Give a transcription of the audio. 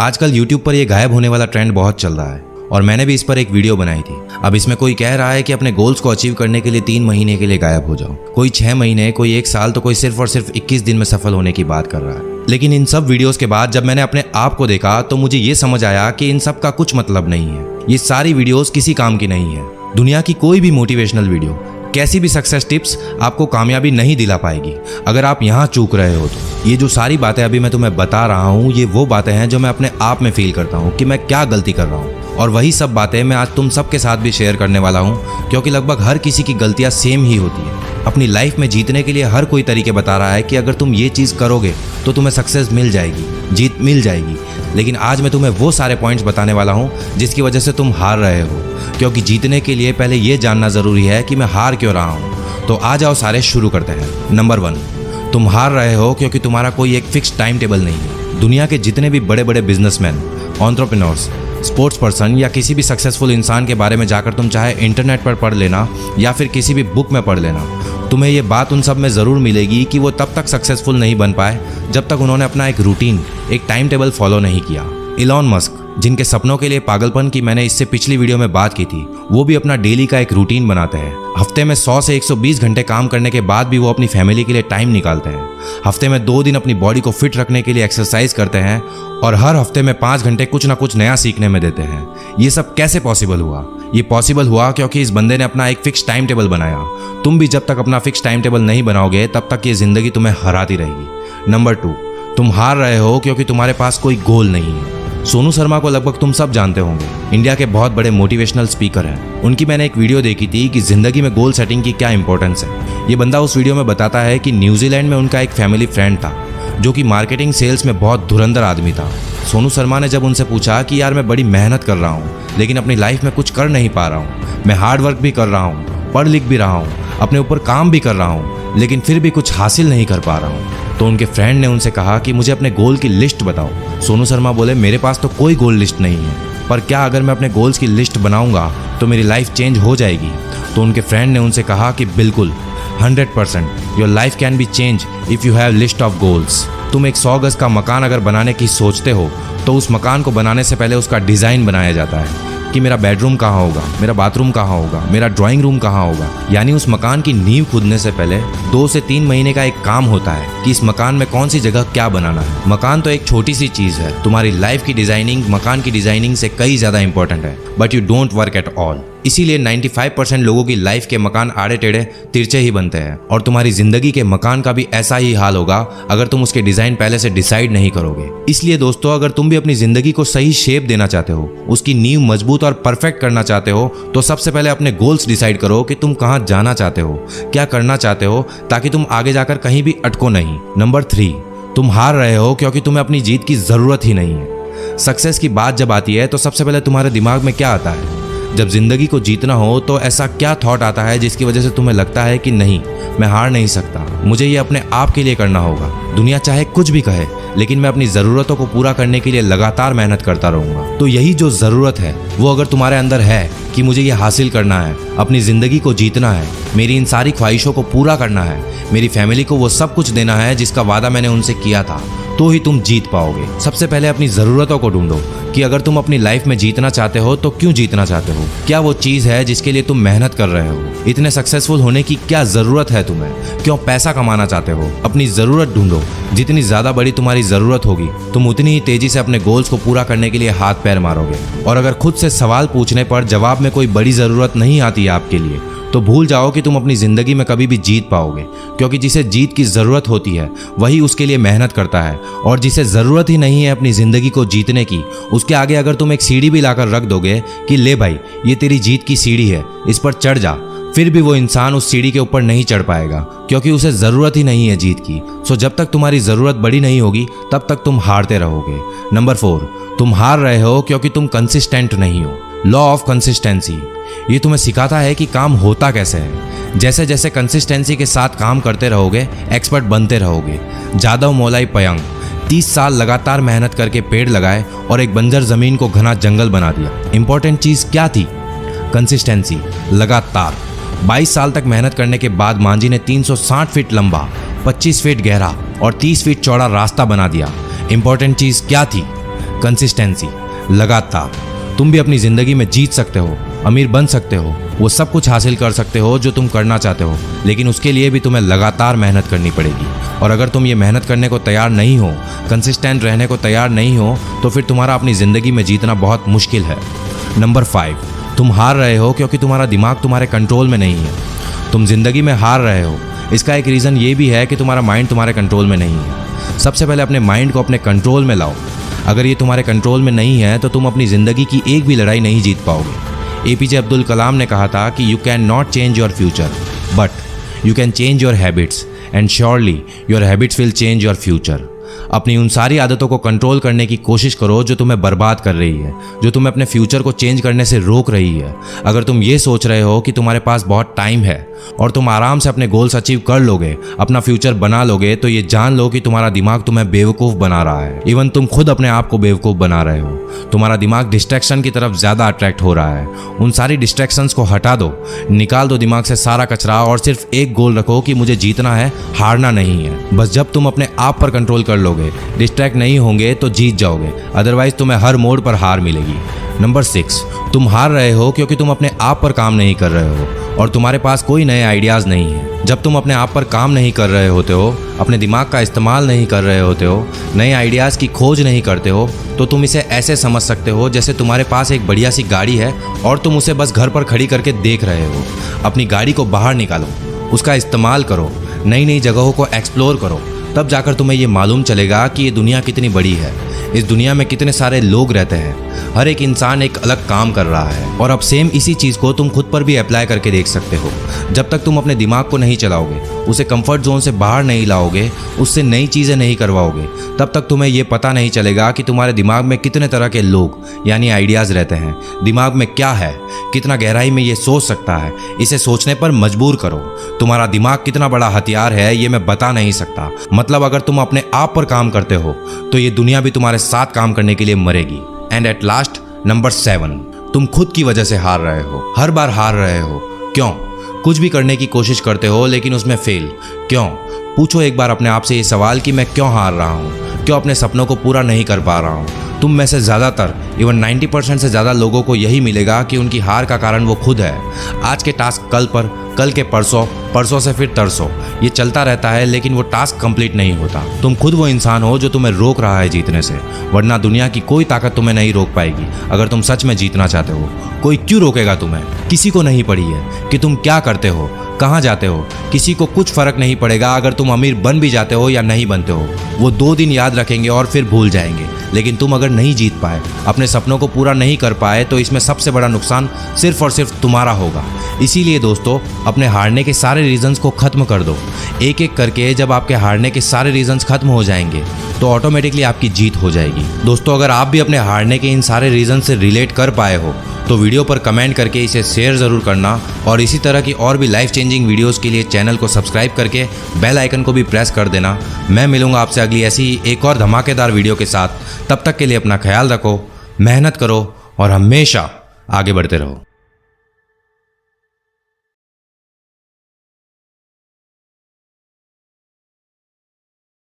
आजकल YouTube पर ये गायब होने वाला ट्रेंड बहुत चल रहा है और मैंने भी इस पर एक वीडियो बनाई थी। अब इसमें कोई कह रहा है कि अपने गोल्स को अचीव करने के लिए 3 महीने के लिए गायब हो जाओ, कोई 6 महीने, कोई 1 साल, तो कोई सिर्फ और सिर्फ 21 दिन में सफल होने की बात कर रहा है। लेकिन इन सब वीडियोस के बाद जब मैंने अपने आप को देखा तो मुझे ये समझ आया कि इन सब का कुछ मतलब नहीं है। ये सारी वीडियोस किसी काम की नहीं है। दुनिया की कोई भी मोटिवेशनल वीडियो, कैसी भी सक्सेस टिप्स आपको कामयाबी नहीं दिला पाएगी अगर आप यहाँ चूक रहे हो तो। ये जो सारी बातें अभी मैं तुम्हें बता रहा हूँ, ये वो बातें हैं जो मैं अपने आप में फील करता हूँ कि मैं क्या गलती कर रहा हूँ, और वही सब बातें मैं आज तुम सबके साथ भी शेयर करने वाला हूँ, क्योंकि लगभग हर किसी की गलतियाँ सेम ही होती है। अपनी लाइफ में जीतने के लिए हर कोई तरीके बता रहा है कि अगर तुम ये चीज़ करोगे तो तुम्हें सक्सेस मिल जाएगी, जीत मिल जाएगी। लेकिन आज मैं तुम्हें वो सारे पॉइंट्स बताने वाला हूँ जिसकी वजह से तुम हार रहे हो, क्योंकि जीतने के लिए पहले ये जानना ज़रूरी है कि मैं हार क्यों रहा हूँ। तो आ जाओ सारे शुरू करते हैं। नंबर 1, तुम हार रहे हो क्योंकि तुम्हारा कोई एक फिक्स टाइम टेबल नहीं है। दुनिया के जितने भी बड़े बड़े बिजनेसमैन, एंटरप्रेन्योर्स, स्पोर्ट्स पर्सन या किसी भी सक्सेसफुल इंसान के बारे में जाकर तुम चाहे इंटरनेट पर पढ़ लेना या फिर किसी भी बुक में पढ़ लेना, तुम्हें ये बात उन सब में ज़रूर मिलेगी कि वो तब तक सक्सेसफुल नहीं बन पाए जब तक उन्होंने अपना एक रूटीन, एक टाइम टेबल फॉलो नहीं किया। इलॉन मस्क, जिनके सपनों के लिए पागलपन की मैंने इससे पिछली वीडियो में बात की थी, वो भी अपना डेली का एक रूटीन बनाते हैं। हफ्ते में 100 से 120 घंटे काम करने के बाद भी वो अपनी फैमिली के लिए टाइम निकालते हैं। हफ्ते में 2 दिन अपनी बॉडी को फिट रखने के लिए एक्सरसाइज करते हैं और हर हफ्ते में 5 घंटे कुछ ना कुछ नया सीखने में देते हैं। ये सब कैसे पॉसिबल हुआ? ये पॉसिबल हुआ क्योंकि इस बंदे ने अपना एक फिक्स टाइम टेबल बनाया। तुम भी जब तक अपना फिक्स टाइम टेबल नहीं बनाओगे तब तक ये जिंदगी तुम्हें हराती रहेगी। नंबर 2, तुम हार रहे हो क्योंकि तुम्हारे पास कोई गोल नहीं है। सोनू शर्मा को लगभग तुम सब जानते होंगे, इंडिया के बहुत बड़े मोटिवेशनल स्पीकर हैं। उनकी मैंने एक वीडियो देखी थी कि जिंदगी में गोल सेटिंग की क्या इंपॉर्टेंस है। ये बंदा उस वीडियो में बताता है कि न्यूजीलैंड में उनका एक फैमिली फ्रेंड था जो कि मार्केटिंग सेल्स में बहुत धुरंधर आदमी था। सोनू शर्मा ने जब उनसे पूछा कि यार मैं बड़ी मेहनत कर रहा हूँ लेकिन अपनी लाइफ में कुछ कर नहीं पा रहा हूँ, मैं हार्ड वर्क भी कर रहा हूँ, पढ़ लिख भी रहा हूँ, अपने ऊपर काम भी कर रहा हूँ, लेकिन फिर भी कुछ हासिल नहीं कर पा रहा हूँ, तो उनके फ्रेंड ने उनसे कहा कि मुझे अपने गोल की लिस्ट बताओ। सोनू शर्मा बोले, मेरे पास तो कोई गोल लिस्ट नहीं है, पर क्या अगर मैं अपने गोल्स की लिस्ट बनाऊंगा तो मेरी लाइफ चेंज हो जाएगी? तो उनके फ्रेंड ने उनसे कहा कि बिल्कुल, 100% your life can be change if you have list of goals. तुम एक 100 गज का मकान अगर बनाने की सोचते हो तो उस मकान को बनाने से पहले उसका डिज़ाइन बनाया जाता है कि मेरा बेडरूम कहाँ होगा, मेरा बाथरूम कहाँ होगा, मेरा ड्राइंग रूम कहाँ होगा। यानी उस मकान की नींव खुदने से पहले 2 से 3 महीने का एक काम होता है कि इस मकान में कौन सी जगह क्या बनाना है। मकान तो एक छोटी सी चीज़ है, तुम्हारी लाइफ की डिज़ाइनिंग मकान की डिज़ाइनिंग से कई ज़्यादा इंपॉर्टेंट है, but you don't work at all. इसीलिए 95% लोगों की लाइफ के मकान आड़े टेढ़े तिरछे ही बनते हैं, और तुम्हारी जिंदगी के मकान का भी ऐसा ही हाल होगा अगर तुम उसके डिजाइन पहले से डिसाइड नहीं करोगे। इसलिए दोस्तों, अगर तुम भी अपनी जिंदगी को सही शेप देना चाहते हो, उसकी नींव मजबूत और परफेक्ट करना चाहते हो, तो सबसे पहले अपने गोल्स डिसाइड करो कि तुम कहाँ जाना चाहते हो, क्या करना चाहते हो, ताकि तुम आगे जाकर कहीं भी अटको नहीं। नंबर 3, तुम हार रहे हो क्योंकि तुम्हें अपनी जीत की जरूरत ही नहीं है। सक्सेस की बात जब आती है तो सबसे पहले तुम्हारे दिमाग में क्या आता है? जब जिंदगी को जीतना हो तो ऐसा क्या थॉट आता है जिसकी वजह से तुम्हें लगता है कि नहीं, मैं हार नहीं सकता, मुझे ये अपने आप के लिए करना होगा। दुनिया चाहे कुछ भी कहे, लेकिन मैं अपनी ज़रूरतों को पूरा करने के लिए लगातार मेहनत करता रहूँगा। तो यही जो ज़रूरत है वो अगर तुम्हारे अंदर है कि मुझे ये हासिल करना है, अपनी ज़िंदगी को जीतना है, मेरी इन सारी ख्वाहिशों को पूरा करना है, मेरी फैमिली को वो सब कुछ देना है जिसका वादा मैंने उनसे किया था, तो ही तुम जीत पाओगे। सबसे पहले अपनी ज़रूरतों को ढूंढो कि अगर तुम अपनी लाइफ में जीतना चाहते हो तो क्यों जीतना चाहते हो, क्या वो चीज़ है जिसके लिए तुम मेहनत कर रहे हो, इतने सक्सेसफुल होने की क्या ज़रूरत है तुम्हें, क्यों पैसा कमाना चाहते हो। अपनी ज़रूरत ढूंढो, जितनी ज़्यादा बड़ी तुम्हारी ज़रूरत होगी तुम उतनी ही तेज़ी से अपने गोल्स को पूरा करने के लिए हाथ पैर मारोगे। और अगर खुद से सवाल पूछने पर जवाब में कोई बड़ी ज़रूरत नहीं आती है आपके लिए, तो भूल जाओ कि तुम अपनी ज़िंदगी में कभी भी जीत पाओगे, क्योंकि जिसे जीत की ज़रूरत होती है वही उसके लिए मेहनत करता है, और जिसे ज़रूरत ही नहीं है अपनी ज़िंदगी को जीतने की, उसके आगे अगर तुम एक सीढ़ी भी लाकर रख दोगे कि ले भाई ये तेरी जीत की सीढ़ी है, इस पर चढ़ जा, फिर भी वो इंसान उस सीढ़ी के ऊपर नहीं चढ़ पाएगा, क्योंकि उसे ज़रूरत ही नहीं है जीत की। सो जब तक तुम्हारी ज़रूरत बड़ी नहीं होगी तब तक तुम हारते रहोगे। नंबर 4, तुम हार रहे हो क्योंकि तुम कंसिस्टेंट नहीं हो। लॉ ऑफ कंसिस्टेंसी, ये तुम्हें सिखाता है कि काम होता कैसे है। जैसे जैसे कंसिस्टेंसी के साथ काम करते रहोगे, एक्सपर्ट बनते रहोगे। जादव मोलाई पयंग 30 साल लगातार मेहनत करके पेड़ लगाए और एक बंजर जमीन को घना जंगल बना दिया। इंपॉर्टेंट चीज़ क्या थी? कंसिस्टेंसी, लगातार। 22 साल तक मेहनत करने के बाद मांझी ने 360 फीट लंबा, 25 फीट गहरा और 30 फीट चौड़ा रास्ता बना दिया। इंपॉर्टेंट चीज़ क्या थी? कंसिस्टेंसी, लगातार। तुम भी अपनी ज़िंदगी में जीत सकते हो, अमीर बन सकते हो, वो सब कुछ हासिल कर सकते हो जो तुम करना चाहते हो, लेकिन उसके लिए भी तुम्हें लगातार मेहनत करनी पड़ेगी। और अगर तुम ये मेहनत करने को तैयार नहीं हो, कंसिस्टेंट रहने को तैयार नहीं हो, तो फिर तुम्हारा अपनी ज़िंदगी में जीतना बहुत मुश्किल है। नंबर 5, तुम हार रहे हो क्योंकि तुम्हारा दिमाग तुम्हारे कंट्रोल में नहीं है। तुम ज़िंदगी में हार रहे हो, इसका एक रीज़न ये भी है कि तुम्हारा माइंड तुम्हारे कंट्रोल में नहीं है। सबसे पहले अपने माइंड को अपने कंट्रोल में लाओ। अगर ये तुम्हारे कंट्रोल में नहीं है तो तुम अपनी ज़िंदगी की एक भी लड़ाई नहीं जीत पाओगे। APJ अब्दुल कलाम ने कहा था कि you can not change your future, but you can change your habits, and surely your habits will change your future. अपनी उन सारी आदतों को कंट्रोल करने की कोशिश करो जो तुम्हें बर्बाद कर रही है, जो तुम्हें अपने फ्यूचर को चेंज करने से रोक रही है। अगर तुम ये सोच रहे हो कि तुम्हारे पास बहुत टाइम है और तुम आराम से अपने गोल्स अचीव कर लोगे, अपना फ्यूचर बना लोगे, तो ये जान लो कि तुम्हारा दिमाग तुम्हें बेवकूफ़ बना रहा है। इवन तुम खुद अपने आप को बेवकूफ़ बना रहे हो। तुम्हारा दिमाग डिस्ट्रैक्शन की तरफ ज़्यादा अट्रैक्ट हो रहा है। उन सारी डिस्ट्रैक्शंस को हटा दो, निकाल दो दिमाग से सारा कचरा और सिर्फ एक गोल रखो कि मुझे जीतना है, हारना नहीं है। बस जब तुम अपने आप पर कंट्रोल कर लोगे, डिस्ट्रैक्ट नहीं होंगे, तो जीत जाओगे। अदरवाइज तुम्हें हर मोड़ पर हार मिलेगी। नंबर 6, तुम हार रहे हो क्योंकि तुम अपने आप पर काम नहीं कर रहे हो और तुम्हारे पास कोई नए आइडियाज़ नहीं है। जब तुम अपने आप पर काम नहीं कर रहे होते हो, अपने दिमाग का इस्तेमाल नहीं कर रहे होते हो, नए आइडियाज़ की खोज नहीं करते हो, तो तुम इसे ऐसे समझ सकते हो जैसे तुम्हारे पास एक बढ़िया सी गाड़ी है और तुम उसे बस घर पर खड़ी करके देख रहे हो। अपनी गाड़ी को बाहर निकालो, उसका इस्तेमाल करो, नई नई जगहों को एक्सप्लोर करो, तब जाकर तुम्हें ये मालूम चलेगा कि ये दुनिया कितनी बड़ी है। इस दुनिया में कितने सारे लोग रहते हैं, हर एक इंसान एक अलग काम कर रहा है। और अब सेम इसी चीज़ को तुम खुद पर भी अप्लाई करके देख सकते हो। जब तक तुम अपने दिमाग को नहीं चलाओगे, उसे कंफर्ट जोन से बाहर नहीं लाओगे, उससे नई चीज़ें नहीं करवाओगे, तब तक तुम्हें ये पता नहीं चलेगा कि तुम्हारे दिमाग में कितने तरह के लोग यानी आइडियाज़ रहते हैं। दिमाग में क्या है, कितना गहराई में ये सोच सकता है, इसे सोचने पर मजबूर करो। तुम्हारा दिमाग कितना बड़ा हथियार है ये मैं बता नहीं सकता। मतलब अगर तुम अपने आप पर काम करते हो तो ये दुनिया भी तुम्हारे साथ काम करने के लिए मरेगी। एंड एट लास्ट, नंबर 7, तुम खुद की वजह से हार रहे हो, हर बार हार रहे हो। क्यों? कुछ भी करने की कोशिश करते हो लेकिन उसमें फेल क्यों? पूछो एक बार अपने आप से ये सवाल कि मैं क्यों हार रहा हूँ, क्यों अपने सपनों को पूरा नहीं कर पा रहा हूँ। तुम में से ज़्यादातर, इवन 90% से ज़्यादा लोगों को यही मिलेगा कि उनकी हार का कारण वो खुद है। आज के टास्क कल पर, कल के परसों, परसों से फिर तरसों, ये चलता रहता है लेकिन वो टास्क कंप्लीट नहीं होता। तुम खुद वो इंसान हो जो तुम्हें रोक रहा है जीतने से, वरना दुनिया की कोई ताकत तुम्हें नहीं रोक पाएगी। अगर तुम सच में जीतना चाहते हो, कोई क्यों रोकेगा तुम्हें? किसी को नहीं पड़ी है कि तुम क्या करते हो, कहाँ जाते हो, किसी को कुछ फर्क नहीं पड़ेगा अगर तुम अमीर बन भी जाते हो या नहीं बनते हो। वो 2 दिन याद रखेंगे और फिर भूल जाएंगे। लेकिन तुम अगर नहीं जीत पाए, अपने सपनों को पूरा नहीं कर पाए, तो इसमें सबसे बड़ा नुकसान सिर्फ और सिर्फ तुम्हारा होगा। इसीलिए दोस्तों, अपने हारने के सारे रीजंस को खत्म कर दो। एक एक करके जब आपके हारने के सारे रीजंस खत्म हो जाएंगे तो ऑटोमेटिकली आपकी जीत हो जाएगी। दोस्तों, अगर आप भी अपने हारने के इन सारे रीजन से रिलेट कर पाए हो तो वीडियो पर कमेंट करके इसे शेयर ज़रूर करना, और इसी तरह की और भी लाइफ चेंजिंग वीडियोस के लिए चैनल को सब्सक्राइब करके बेल आइकन को भी प्रेस कर देना। मैं मिलूंगा आपसे अगली ऐसी ही एक और धमाकेदार वीडियो के साथ। तब तक के लिए अपना ख्याल रखो, मेहनत करो और हमेशा आगे बढ़ते रहो।